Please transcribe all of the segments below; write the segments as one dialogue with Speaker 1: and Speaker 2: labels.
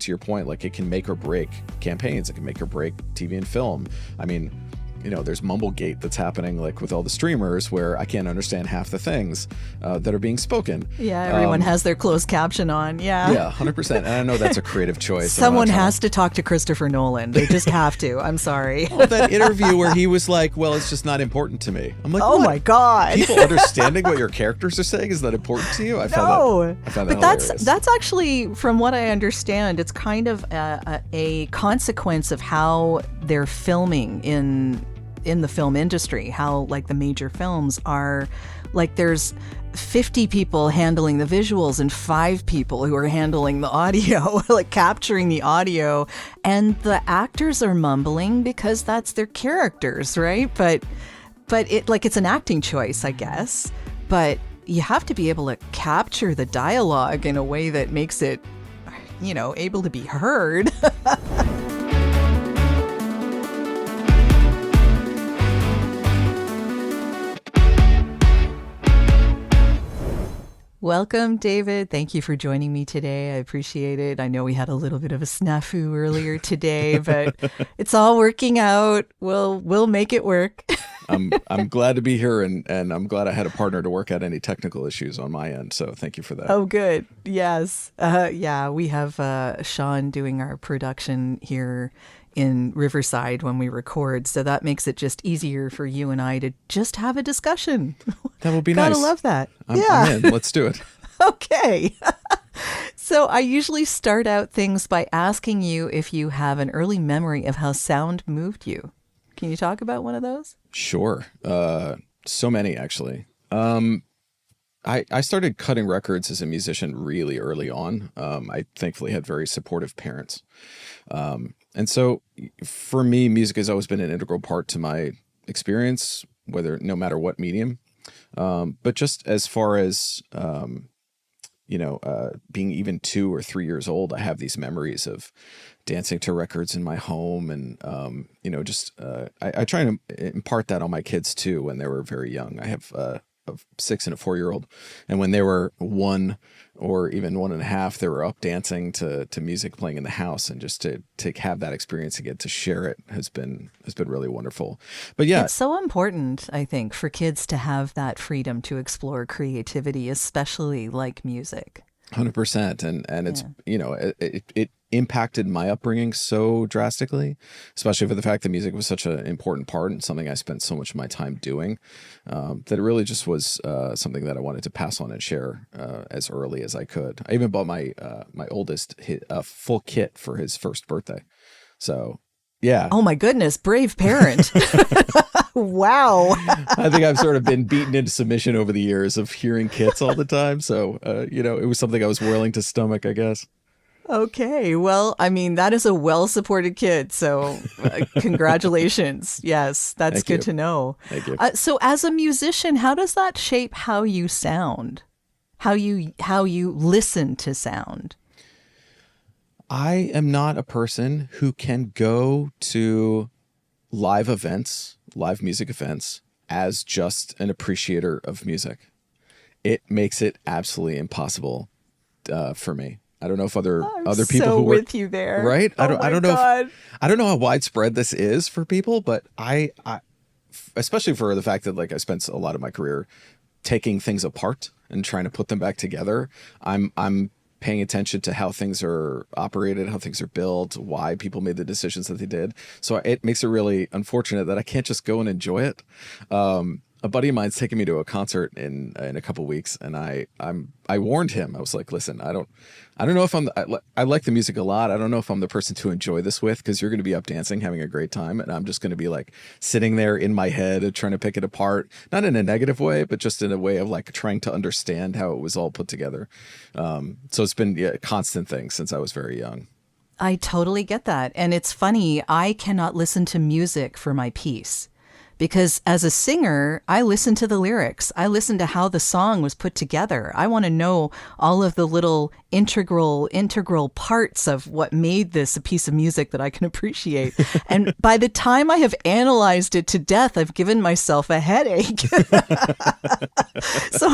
Speaker 1: to your point, like it can make or break campaigns. It can make or break TV and film. I mean, there's Mumblegate that's happening like with all the streamers where I can't understand half the things that are being spoken.
Speaker 2: Yeah, everyone has their closed caption on. Yeah,
Speaker 1: 100%. And I know that's a creative choice.
Speaker 2: Someone has to talk to Christopher Nolan. They just have to. I'm sorry.
Speaker 1: Oh, that interview where he was like, well, it's just not important to me. I'm like,
Speaker 2: oh
Speaker 1: what?
Speaker 2: My God.
Speaker 1: People understanding what your characters are saying is not important to you? I found that hilarious.
Speaker 2: That's actually, from what I understand, it's kind of a consequence of how they're filming in the film industry, how like the major films are like there's 50 people handling the visuals and 5 people who are handling the audio, like capturing the audio, and the actors are mumbling because that's their characters, right? But it like it's an acting choice, I guess, but you have to be able to capture the dialogue in a way that makes it, able to be heard. Welcome, David. Thank you for joining me today. I appreciate it. I know we had a little bit of a snafu earlier today, but it's all working out. We'll make it work.
Speaker 1: I'm glad to be here, and I'm glad I had a partner to work out any technical issues on my end. So thank you for that.
Speaker 2: Oh, good. Yes. We have Sean doing our production here in Riverside when we record, so that makes it just easier for you and I to just have a discussion.
Speaker 1: That would be nice.
Speaker 2: Gotta love that.
Speaker 1: I'm in. Let's do it.
Speaker 2: Okay. So I usually start out things by asking you if you have an early memory of how sound moved you. Can you talk about one of those?
Speaker 1: Sure. So many, actually. I started cutting records as a musician really early on. I thankfully had very supportive parents. And so for me, music has always been an integral part to my experience, no matter what medium. But just as far as, being even 2 or 3 years old, I have these memories of dancing to records in my home. And, I try to impart that on my kids too when they were very young. I have a 6 and a 4-year-old. And when they were 1 or even 1.5, they were up dancing to music playing in the house, and just to have that experience again, to share it has been really wonderful. But yeah,
Speaker 2: it's so important, I think, for kids to have that freedom to explore creativity, especially like music.
Speaker 1: 100%. And it's, it impacted my upbringing so drastically, especially for the fact that music was such an important part and something I spent so much of my time doing, that it really just was something that I wanted to pass on and share as early as I could. I even bought my oldest a full kit for his first birthday. So yeah.
Speaker 2: Oh my goodness, brave parent. Wow.
Speaker 1: I think I've sort of been beaten into submission over the years of hearing kits all the time. So, it was something I was willing to stomach, I guess.
Speaker 2: Okay. Well, I mean, that is a well-supported kid. So congratulations. Yes, that's good to know.
Speaker 1: Thank you.
Speaker 2: So as a musician, how does that shape how you sound? How you listen to sound?
Speaker 1: I am not a person who can go to live music events, as just an appreciator of music. It makes it absolutely impossible for me. I don't know if other people
Speaker 2: so
Speaker 1: who work
Speaker 2: with you there,
Speaker 1: right? I don't know how widespread this is for people, but I especially for the fact that like I spent a lot of my career taking things apart and trying to put them back together. I'm paying attention to how things are operated, how things are built, why people made the decisions that they did. So it makes it really unfortunate that I can't just go and enjoy it. A buddy of mine's taking me to a concert in a couple weeks, and I warned him. I was like, listen, I don't know if I like the music a lot. I don't know if I'm the person to enjoy this with, because you're going to be up dancing, having a great time, and I'm just going to be like sitting there in my head and trying to pick it apart, not in a negative way, but just in a way of like trying to understand how it was all put together. So it's been a constant thing since I was very young.
Speaker 2: I totally get that. And it's funny, I cannot listen to music for my peace. Because as a singer, I listen to the lyrics. I listen to how the song was put together. I want to know all of the little integral parts of what made this a piece of music that I can appreciate. And by the time I have analyzed it to death, I've given myself a headache. So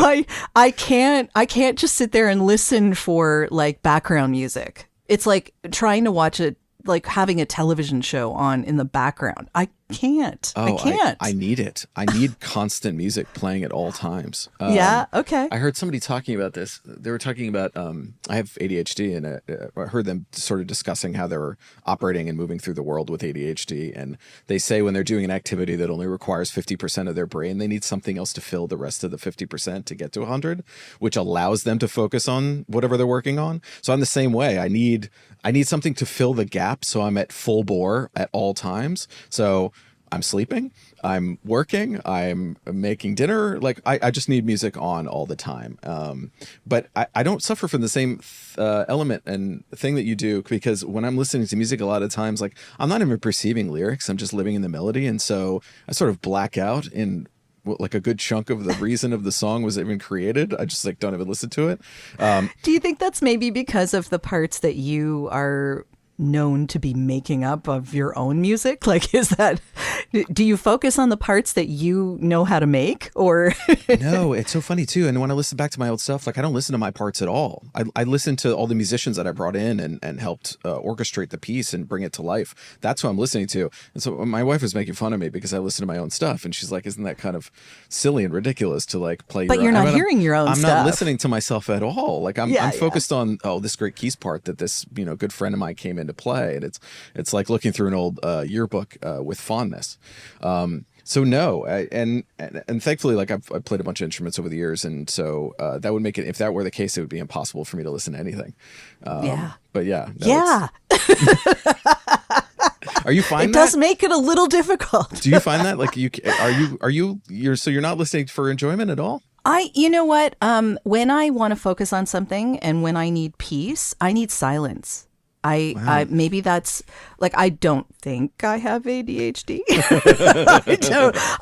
Speaker 2: I can't just sit there and listen for like background music. It's like trying to watch it, like having a television show on in the background. I can't.
Speaker 1: Oh,
Speaker 2: I can't.
Speaker 1: I need it. I need constant music playing at all times.
Speaker 2: Yeah. Okay.
Speaker 1: I heard somebody talking about this. They were talking about, I have ADHD, and I heard them sort of discussing how they're operating and moving through the world with ADHD. And they say when they're doing an activity that only requires 50% of their brain, they need something else to fill the rest of the 50% to get to 100, which allows them to focus on whatever they're working on. So I'm the same way. I need something to fill the gap, so I'm at full bore at all times. So I'm sleeping, I'm working, I'm making dinner. Like I just need music on all the time. But I don't suffer from the same element and thing that you do, because when I'm listening to music, a lot of times, like I'm not even perceiving lyrics. I'm just living in the melody. And so I sort of black out in like a good chunk of the reason of the song was even created. I just like don't even listen to it.
Speaker 2: Do you think that's maybe because of the parts that you are known to be making up of your own music? Like, do you focus on the parts that you know how to make, or?
Speaker 1: No, it's so funny too. And when I listen back to my old stuff, like I don't listen to my parts at all. I listen to all the musicians that I brought in and helped orchestrate the piece and bring it to life. That's what I'm listening to. And so my wife was making fun of me because I listen to my own stuff, and she's like, "Isn't that kind of silly and ridiculous to like play?"
Speaker 2: But you're not hearing your own
Speaker 1: stuff.
Speaker 2: stuff.
Speaker 1: I'm not listening to myself at all. Like I'm focused on this great keys part that this good friend of mine came in to play, and it's like looking through an old yearbook with fondness. So no, and thankfully, like I've played a bunch of instruments over the years, and so that would make it, if that were the case, it would be impossible for me to listen to anything. But yeah, no, Are you finding
Speaker 2: it does make it a little difficult?
Speaker 1: Do you find that like you're not listening for enjoyment at all?
Speaker 2: You know what? When I want to focus on something and when I need peace, I need silence. I maybe that's like, I don't think I have ADHD.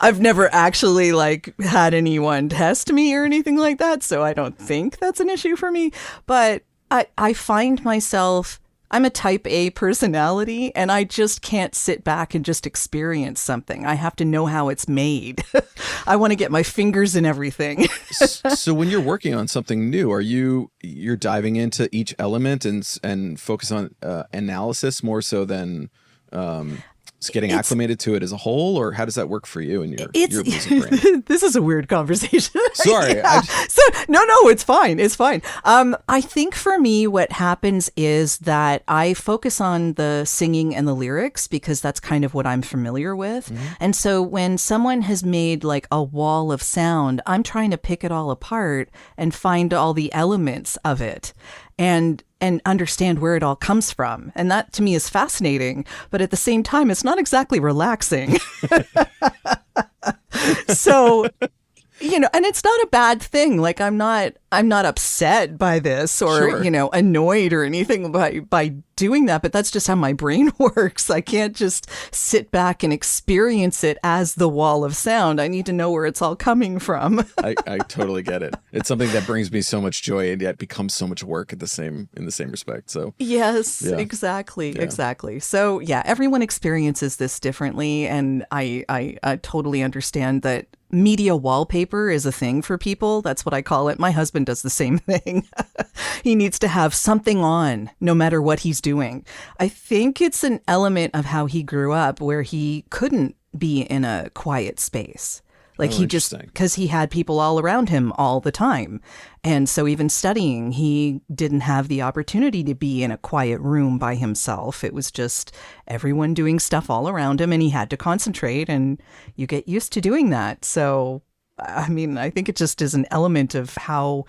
Speaker 2: I've never actually like had anyone test me or anything like that, so I don't think that's an issue for me. But I find myself, I'm a type A personality, and I just can't sit back and just experience something. I have to know how it's made. I want to get my fingers in everything.
Speaker 1: So when you're working on something new, you're diving into each element and focus on analysis more so than getting acclimated to it as a whole, or how does that work for you and your music brain?
Speaker 2: This is a weird conversation.
Speaker 1: Sorry.
Speaker 2: Yeah. No, it's fine. It's fine. I think for me, what happens is that I focus on the singing and the lyrics because that's kind of what I'm familiar with. Mm-hmm. And so when someone has made like a wall of sound, I'm trying to pick it all apart and find all the elements of it and understand where it all comes from. And that to me is fascinating, but at the same time, it's not exactly relaxing. So, and it's not a bad thing. Like I'm not upset by this or,
Speaker 1: Sure.
Speaker 2: Annoyed or anything by doing that, but that's just how my brain works. I can't just sit back and experience it as the wall of sound. I need to know where it's all coming from.
Speaker 1: I totally get it. It's something that brings me so much joy and yet becomes so much work in the same respect. So
Speaker 2: yes, yeah. Exactly. So yeah, everyone experiences this differently, and I totally understand that media wallpaper is a thing for people. That's what I call it. My husband does the same thing. He needs to have something on no matter what he's doing. I think it's an element of how he grew up where he couldn't be in a quiet space. Like he just, because he had people all around him all the time. And so even studying, he didn't have the opportunity to be in a quiet room by himself. It was just everyone doing stuff all around him, and he had to concentrate, and you get used to doing that. So, I mean, I think it just is an element of how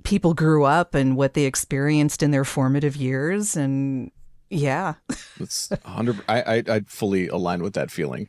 Speaker 2: people grew up and what they experienced in their formative years. And yeah.
Speaker 1: It's 100. I fully align with that feeling.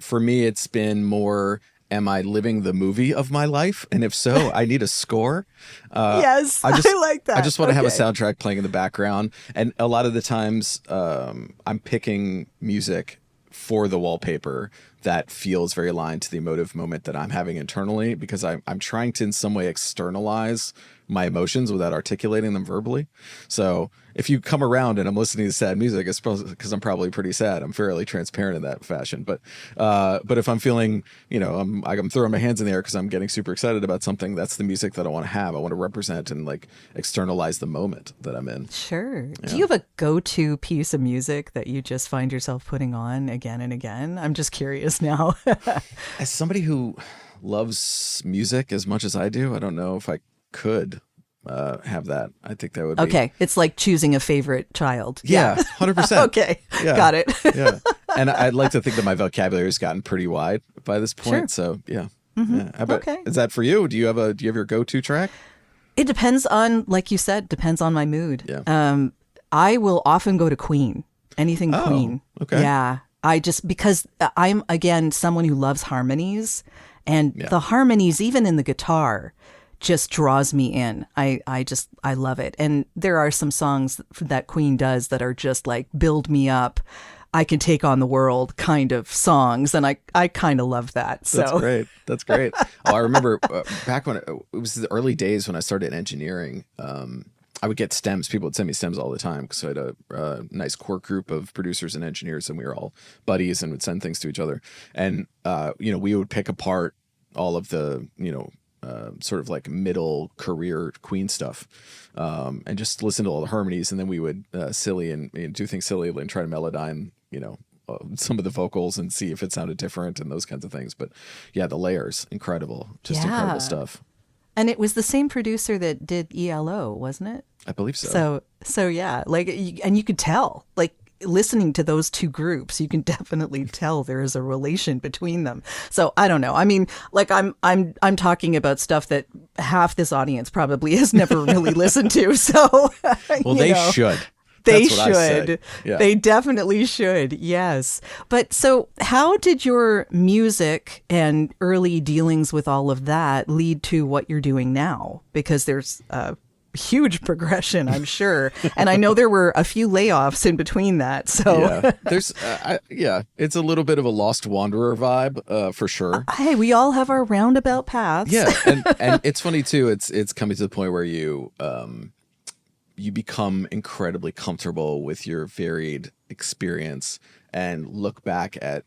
Speaker 1: For me, it's been more, am I living the movie of my life? And if so, I need a score.
Speaker 2: Yes, I like that.
Speaker 1: I just want to have a soundtrack playing in the background. And a lot of the times I'm picking music for the wallpaper that feels very aligned to the emotive moment that I'm having internally, because I'm trying to in some way externalize my emotions without articulating them verbally. So if you come around and I'm listening to sad music, it's because I'm probably pretty sad. I'm fairly transparent in that fashion. But if I'm feeling, I'm throwing my hands in the air because I'm getting super excited about something, that's the music that I want to have. I want to represent and like externalize the moment that I'm in.
Speaker 2: Sure.
Speaker 1: Yeah.
Speaker 2: Do you have a go-to piece of music that you just find yourself putting on again and again? I'm just curious now.
Speaker 1: As somebody who loves music as much as I do, I don't know if I could have that. I think that would be...
Speaker 2: Okay. It's like choosing a favorite child.
Speaker 1: Yeah, 100%.
Speaker 2: Okay.
Speaker 1: Yeah.
Speaker 2: Got it.
Speaker 1: Yeah. And I'd like to think that my vocabulary has gotten pretty wide by this point.
Speaker 2: Sure.
Speaker 1: So, yeah.
Speaker 2: Mm-hmm.
Speaker 1: Yeah. How about,
Speaker 2: okay.
Speaker 1: Is that for you? Do you have your go-to track?
Speaker 2: It depends on, like you said, depends on my mood.
Speaker 1: Yeah.
Speaker 2: I will often go to Queen. Anything Queen.
Speaker 1: Okay.
Speaker 2: Yeah. Because I'm, again, someone who loves harmonies, and the harmonies, even in the guitar, just draws me in. I love it. And there are some songs that Queen does that are just like build me up, I can take on the world kind of songs. And I kind of love that. So.
Speaker 1: That's great. That's great. I remember back when it was the early days when I started engineering, I would get stems. People would send me stems all the time because I had a nice core group of producers and engineers, and we were all buddies and would send things to each other. And, we would pick apart all of the, sort of like middle career Queen stuff, and just listen to all the harmonies. And then we would silly and do things silly and try to melodyne, some of the vocals and see if it sounded different and those kinds of things. But yeah, the layers, incredible, just incredible stuff.
Speaker 2: And it was the same producer that did ELO, wasn't it?
Speaker 1: I believe so.
Speaker 2: So yeah, and you could tell, listening to those two groups, you can definitely tell there is a relation between them. So I don't know. I mean, I'm talking about stuff that half this audience probably has never really listened to. So
Speaker 1: well, they should.
Speaker 2: They
Speaker 1: That's what I
Speaker 2: should.
Speaker 1: say. Yeah.
Speaker 2: They definitely should. Yes. But so how did your music and early dealings with all of that lead to what you're doing now? Because there's a huge progression, I'm sure. And I know there were a few layoffs in between that. So
Speaker 1: yeah, there's, it's a little bit of a lost wanderer vibe, for sure.
Speaker 2: Hey, we all have our roundabout paths.
Speaker 1: Yeah. And it's funny too. It's coming to the point where you become incredibly comfortable with your varied experience and look back at,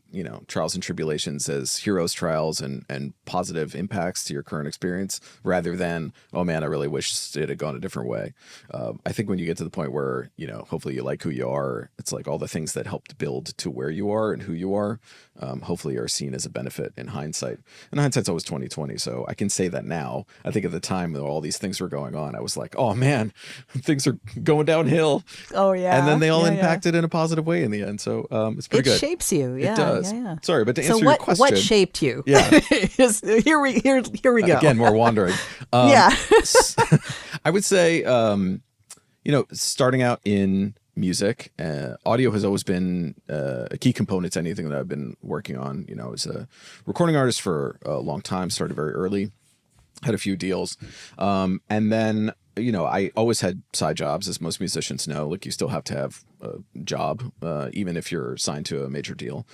Speaker 1: trials and tribulations as heroes' trials and positive impacts to your current experience, rather than, oh man, I really wish it had gone a different way. I think when you get to the point where, hopefully you like who you are, it's like all the things that helped build to where you are and who you are, hopefully are seen as a benefit in hindsight. And hindsight's always 20/20. So I can say that now. I think at the time when all these things were going on, I was like, oh man, things are going downhill.
Speaker 2: Oh yeah.
Speaker 1: And then they all impacted in a positive way in the end. So it's pretty good.
Speaker 2: It shapes you. Yeah.
Speaker 1: It does.
Speaker 2: Yeah.
Speaker 1: Sorry, but to answer your question.
Speaker 2: What shaped you?
Speaker 1: Yeah.
Speaker 2: Here we go.
Speaker 1: Again, more wandering.
Speaker 2: Yeah.
Speaker 1: I would say, starting out in music, audio has always been a key component to anything that I've been working on. I was a recording artist for a long time, started very early, had a few deals. And then, I always had side jobs, as most musicians know. Like, you still have to have a job, even if you're signed to a major deal.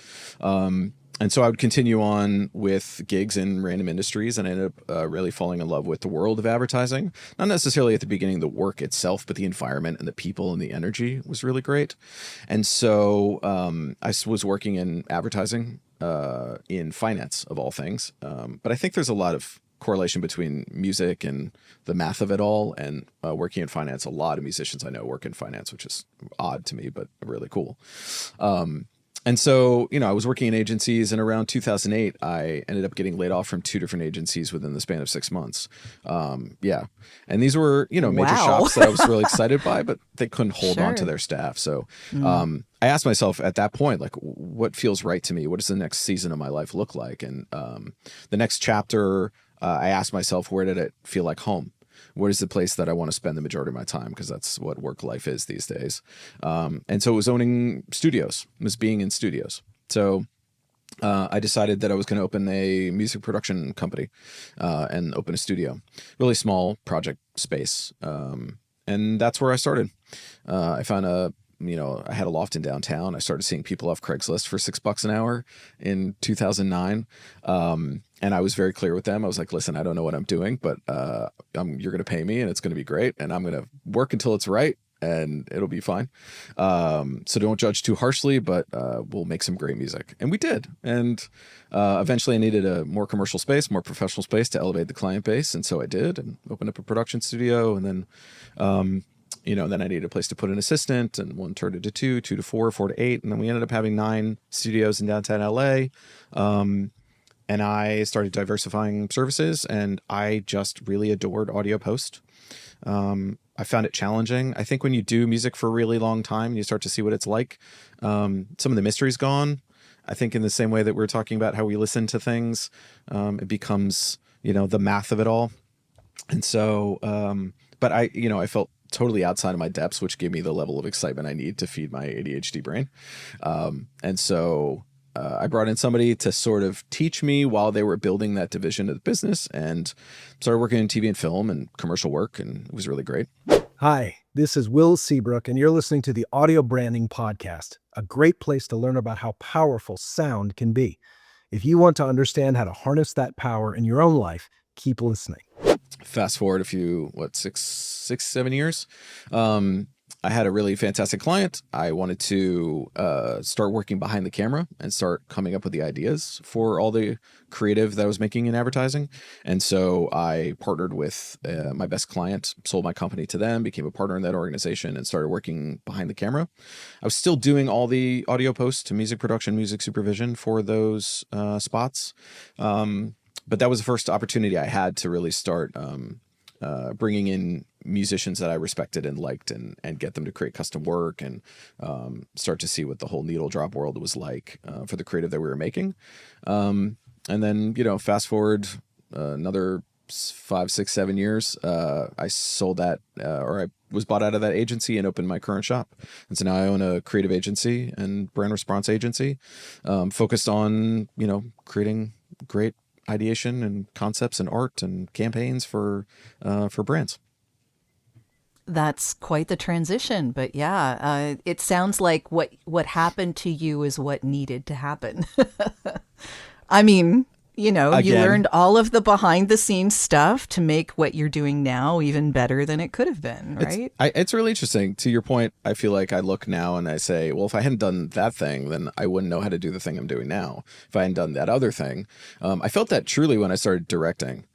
Speaker 1: And so I would continue on with gigs in random industries, and I ended up really falling in love with the world of advertising. Not necessarily at the beginning, the work itself, but the environment and the people and the energy was really great. And so I was working in advertising, in finance of all things. But I think there's a lot of correlation between music and the math of it all, and working in finance. A lot of musicians I know work in finance, which is odd to me, but really cool. And so, I was working in agencies, and around 2008, I ended up getting laid off from 2 different agencies within the span of 6 months. Yeah. And these were, major shops that I was really excited by, but they couldn't hold on to their staff. So I asked myself at that point, like, what feels right to me? What does the next season of my life look like? And the next chapter, I asked myself, where did it feel like home? What is the place that I want to spend the majority of my time? Because that's what work life is these days. And so it was owning studios, it was being in studios. So I decided that I was going to open a music production company and open a studio, really small project space. And that's where I started. I found a I had a loft in downtown. I started seeing people off Craigslist for $6 an hour in 2009. And I was very clear with them. I was like, listen, I don't know what I'm doing, but you're going to pay me and it's going to be great. And I'm going to work until it's right and it'll be fine. So don't judge too harshly, but we'll make some great music. And we did. And eventually I needed a more commercial space, more professional space to elevate the client base. And so I did, and opened up a production studio. And then, then I needed a place to put an assistant, and one turned into two to four, four to eight. And then we ended up having 9 studios in downtown LA. And I started diversifying services, and I just really adored audio post. I found it challenging. I think when you do music for a really long time, you start to see what it's like. Some of the mystery's gone. I think in the same way that we're talking about how we listen to things, it becomes, the math of it all. And so, but I felt totally outside of my depths, which gave me the level of excitement I need to feed my ADHD brain. And so I brought in somebody to sort of teach me while they were building that division of the business, and started working in TV and film and commercial work, and it was really great.
Speaker 3: Hi, this is Will Seabrook, and you're listening to the Audio Branding Podcast, a great place to learn about how powerful sound can be. If you want to understand how to harness that power in your own life, keep listening.
Speaker 1: Fast forward a few, 6-7 years. I had a really fantastic client. I wanted to start working behind the camera and start coming up with the ideas for all the creative that I was making in advertising. And so I partnered with my best client, sold my company to them, became a partner in that organization, and started working behind the camera. I was still doing all the audio post to music production, music supervision for those spots. But that was the first opportunity I had to really start bringing in musicians that I respected and liked, and get them to create custom work, and start to see what the whole needle drop world was like for the creative that we were making. And then, fast forward another 5, 6, 7 years, I sold that, or I was bought out of that agency and opened my current shop. And so now I own a creative agency and brand response agency, focused on, creating great ideation and concepts and art and campaigns for brands.
Speaker 2: That's quite the transition, but yeah, it sounds like what happened to you is what needed to happen. I mean, you learned all of the behind the scenes stuff to make what you're doing now even better than it could have been, right?
Speaker 1: It's really interesting. To your point, I feel like I look now and I say, well, if I hadn't done that thing, then I wouldn't know how to do the thing I'm doing now. If I hadn't done that other thing. I felt that truly when I started directing.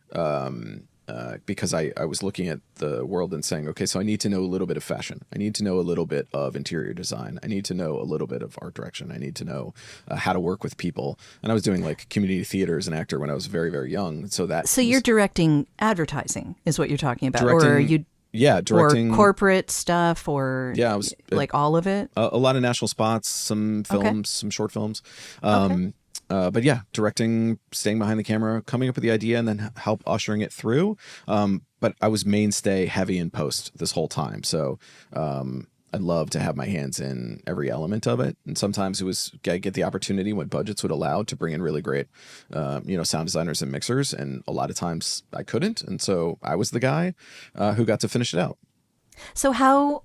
Speaker 1: Because I was looking at the world and saying, okay, so I need to know a little bit of fashion. I need to know a little bit of interior design. I need to know a little bit of art direction. I need to know how to work with people. And I was doing like community theater as an actor when I was very, very young. So
Speaker 2: you're directing advertising is what you're talking about.
Speaker 1: Directing,
Speaker 2: or are you
Speaker 1: directing
Speaker 2: or corporate stuff, or
Speaker 1: I was
Speaker 2: like all of it?
Speaker 1: A lot of national spots, some films, some short films.
Speaker 2: Okay.
Speaker 1: But yeah, directing, staying behind the camera, coming up with the idea, and then help ushering it through. But I was mainstay heavy in post this whole time. So I'd love to have my hands in every element of it. And sometimes it was get the opportunity when budgets would allow to bring in really great, sound designers and mixers. And a lot of times I couldn't. And so I was the guy who got to finish it out.
Speaker 2: So how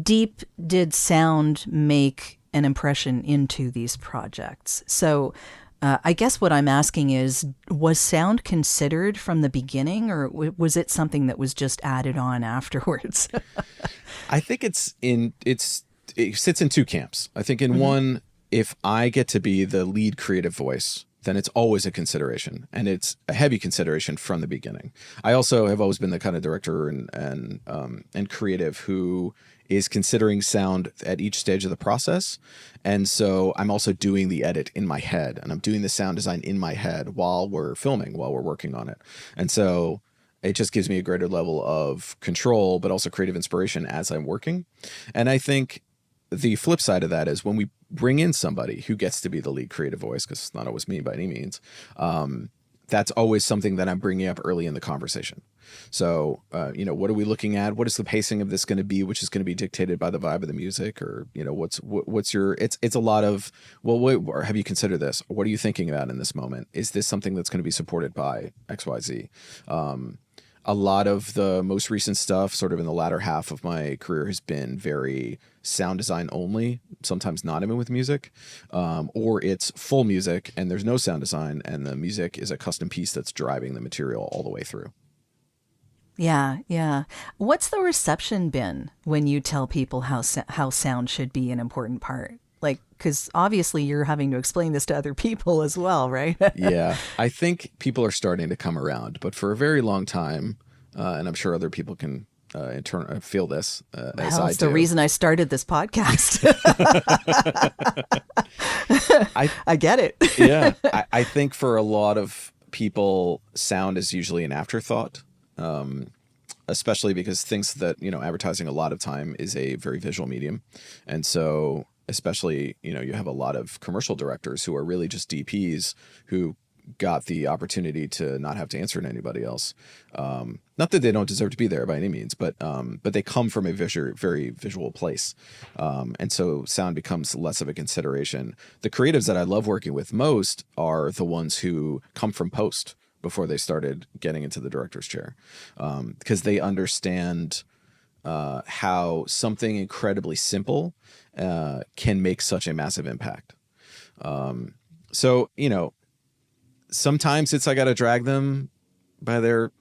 Speaker 2: deep did sound make an impression into these projects? So I guess what I'm asking is, was sound considered from the beginning, or was it something that was just added on afterwards?
Speaker 1: I think it sits in two camps. I think in one, if I get to be the lead creative voice, then it's always a consideration, and it's a heavy consideration from the beginning. I also have always been the kind of director and creative who is considering sound at each stage of the process. And so I'm also doing the edit in my head, and I'm doing the sound design in my head while we're filming, while we're working on it. And so it just gives me a greater level of control, but also creative inspiration as I'm working. And I think the flip side of that is when we bring in somebody who gets to be the lead creative voice, because it's not always me by any means, that's always something that I'm bringing up early in the conversation. So, what are we looking at? What is the pacing of this going to be, which is going to be dictated by the vibe of the music, or, what's your, it's a lot of, well, wait, have you considered this? What are you thinking about in this moment? Is this something that's going to be supported by X, Y, Z? a lot of the most recent stuff sort of in the latter half of my career has been very sound design only, sometimes not even with music, or it's full music and there's no sound design and the music is a custom piece that's driving the material all the way through.
Speaker 2: Yeah, yeah. What's the reception been when you tell people how sound should be an important part? Like, because obviously you're having to explain this to other people as well, right?
Speaker 1: Yeah, I think people are starting to come around, but for a very long time, and I'm sure other people can in turn feel this as I do.
Speaker 2: That's the reason I started this podcast. I get it.
Speaker 1: Yeah, I think for a lot of people, sound is usually an afterthought. Especially because things that, advertising a lot of time is a very visual medium. And so especially, you have a lot of commercial directors who are really just DPs who got the opportunity to not have to answer to anybody else. Not that they don't deserve to be there by any means, but they come from a very visual place. And so sound becomes less of a consideration. The creatives that I love working with most are the ones who come from post before they started getting into the director's chair, because they understand how something incredibly simple can make such a massive impact. So, sometimes I got to drag them by their,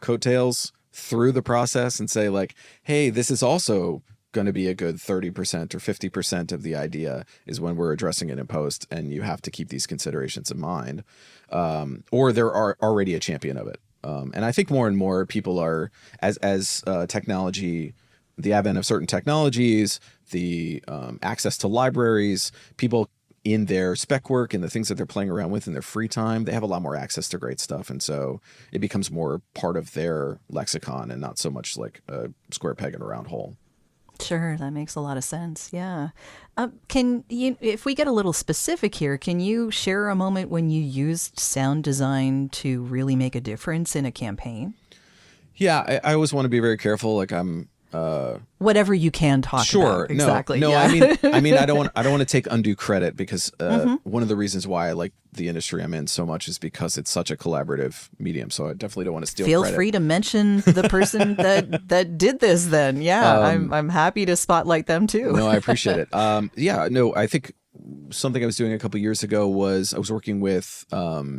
Speaker 1: coattails through the process and say like, hey, this is also going to be a good 30% or 50% of the idea is when we're addressing it in post, and you have to keep these considerations in mind. Or there are already a champion of it. And I think more and more people are, as technology, the advent of certain technologies, the access to libraries, people in their spec work and the things that they're playing around with in their free time, they have a lot more access to great stuff. And so it becomes more part of their lexicon and not so much like a square peg in a round hole.
Speaker 2: Sure, that makes a lot of sense. Yeah. Can you, if we get a little specific here, can you share a moment when you used sound design to really make a difference in a campaign?
Speaker 1: Yeah, I always want to be very careful. Like
Speaker 2: whatever you can talk
Speaker 1: sure,
Speaker 2: about. Exactly.
Speaker 1: No,
Speaker 2: yeah.
Speaker 1: I mean, I don't want to take undue credit because one of the reasons why I like the industry I'm in so much is because it's such a collaborative medium. So I definitely don't want to steal
Speaker 2: Feel
Speaker 1: credit.
Speaker 2: free to mention the person that did this then. Yeah, I'm happy to spotlight them too.
Speaker 1: No, I appreciate it. I think something I was doing a couple years ago was I was working with a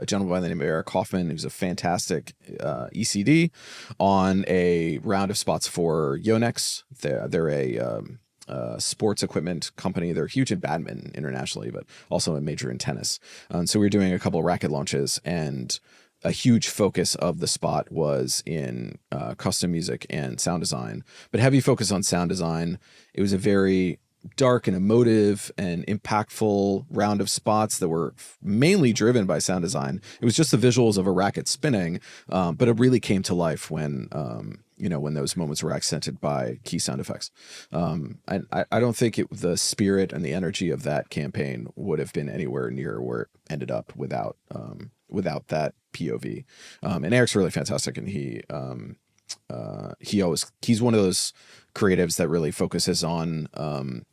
Speaker 1: gentleman by the name of Eric Hoffman, who's a fantastic ECD, on a round of spots for Yonex. They're a sports equipment company. They're huge in badminton internationally, but also a major in tennis. So we were doing a couple of racket launches, and a huge focus of the spot was in custom music and sound design, but heavy focus on sound design. It was a very dark and emotive and impactful round of spots that were mainly driven by sound design. It was just the visuals of a racket spinning, but it really came to life when when those moments were accented by key sound effects. And I don't think the spirit and the energy of that campaign would have been anywhere near where it ended up without that POV. And Eric's really fantastic, and he's one of those creatives that really focuses on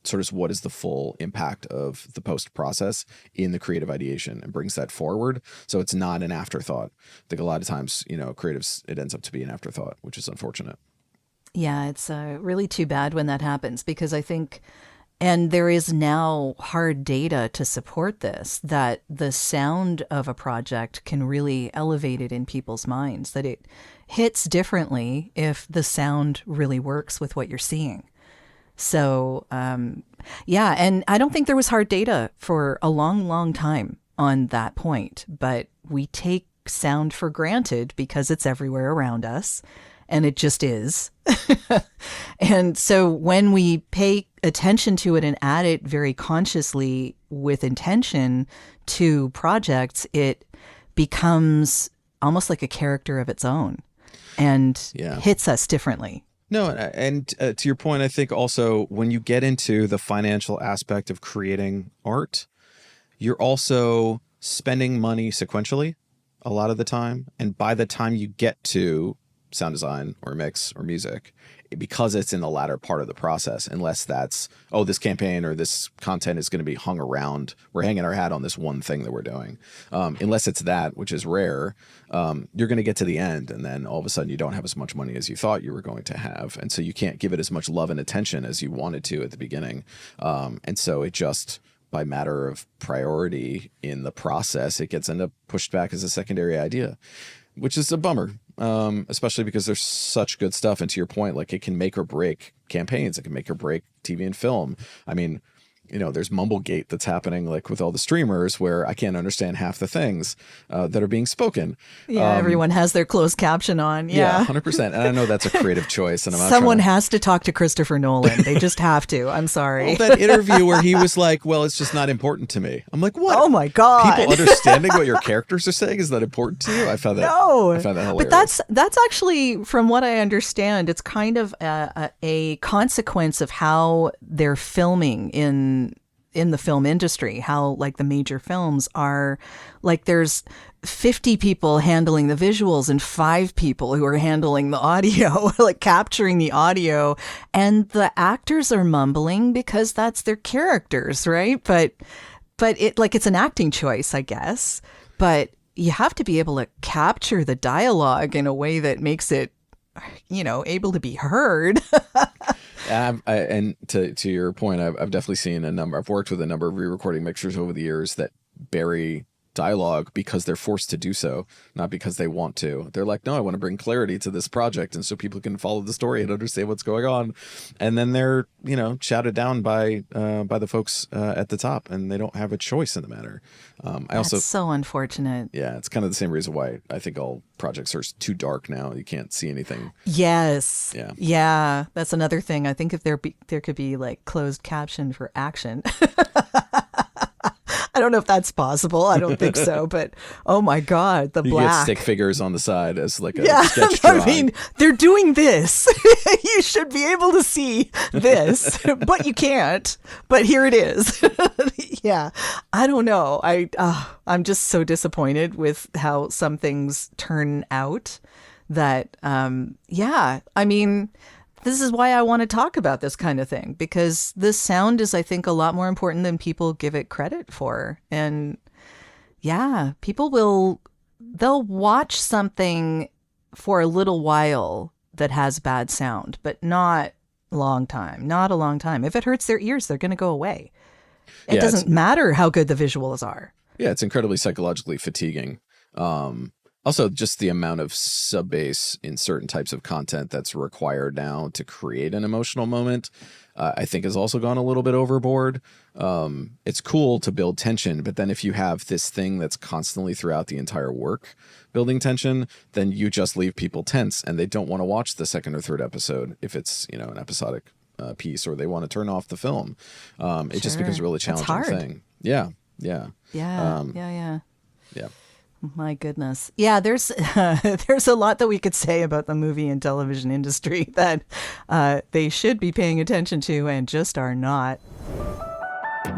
Speaker 1: sort of what is the full impact of the post process in the creative ideation and brings that forward. So it's not an afterthought. I think a lot of times, creatives, it ends up to be an afterthought, which is unfortunate.
Speaker 2: Yeah, it's really too bad when that happens, because I think, and there is now hard data to support this, that the sound of a project can really elevate it in people's minds, that it hits differently if the sound really works with what you're seeing. So, yeah, and I don't think there was hard data for a long time on that point, but we take sound for granted because it's everywhere around us, and it just is. And so when we pay attention to it and add it very consciously with intention to projects, it becomes almost like a character of its own and hits us differently.
Speaker 1: No, and to your point, I think also when you get into the financial aspect of creating art, you're also spending money sequentially a lot of the time. And by the time you get to sound design or mix or music, because it's in the latter part of the process, unless that's, oh, this campaign or this content is going to be hung around, we're hanging our hat on this one thing that we're doing. Unless it's that, which is rare, you're going to get to the end and then all of a sudden you don't have as much money as you thought you were going to have. And so you can't give it as much love and attention as you wanted to at the beginning. And so it just, by matter of priority in the process, it gets ended up pushed back as a secondary idea, which is a bummer. Especially because there's such good stuff. And to your point, like it can make or break campaigns. It can make or break TV and film. I mean, you know, there's Mumblegate that's happening like with all the streamers where I can't understand half the things that are being spoken.
Speaker 2: Yeah, everyone has their closed caption on. Yeah,
Speaker 1: 100%. And I know that's a creative choice. And I'm not
Speaker 2: Someone has to talk to Christopher Nolan. They just have to. I'm sorry.
Speaker 1: Well, that interview where he was like, well, it's just not important to me. I'm like, what?
Speaker 2: Oh my God.
Speaker 1: People understanding what your characters are saying is not important to you? I found that hilarious.
Speaker 2: But that's actually, from what I understand, it's kind of a consequence of how they're filming in the film industry, how like the major films are like there's 50 people handling the visuals and 5 people who are handling the audio, like capturing the audio, and the actors are mumbling because that's their characters, right? But it like it's an acting choice, I guess. But you have to be able to capture the dialogue in a way that makes it, you know, able to be heard.
Speaker 1: And to your point, I've definitely seen I've worked with a number of re-recording mixers over the years that bury dialogue because they're forced to do so, not because they want to. They're like, no, I want to bring clarity to this project, and so people can follow the story and understand what's going on. And then they're, you know, shouted down by the folks at the top, and they don't have a choice in the matter.
Speaker 2: That's so unfortunate.
Speaker 1: Yeah, it's kind of the same reason why I think all projects are too dark now. You can't see anything.
Speaker 2: Yes.
Speaker 1: Yeah.
Speaker 2: That's another thing. I think if there could be like closed caption for action. I don't know if that's possible. I don't think so, but oh my God, the black.
Speaker 1: You get stick figures on the side as like a sketch drawing.
Speaker 2: I mean, they're doing this. You should be able to see this, but you can't. But here it is. Yeah, I don't know. I'm just so disappointed with how some things turn out. That I mean. This is why I want to talk about this kind of thing, because this sound is, I think, a lot more important than people give it credit for. And yeah, they'll watch something for a little while that has bad sound, but not a long time. If it hurts their ears, they're going to go away. It doesn't matter how good the visuals are.
Speaker 1: Yeah, it's incredibly psychologically fatiguing. Also, just the amount of sub-bass in certain types of content that's required now to create an emotional moment, I think has also gone a little bit overboard. It's cool to build tension, but then if you have this thing that's constantly throughout the entire work building tension, then you just leave people tense and they don't want to watch the second or third episode if it's, you know, an episodic piece, or they want to turn off the film. It just becomes a really challenging thing. Yeah.
Speaker 2: My goodness. Yeah, there's a lot that we could say about the movie and television industry that they should be paying attention to and just are not.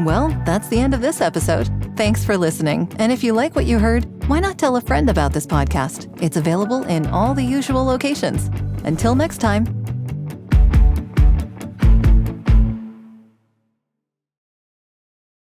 Speaker 4: Well, that's the end of this episode. Thanks for listening. And if you like what you heard, why not tell a friend about this podcast? It's available in all the usual locations. Until next time.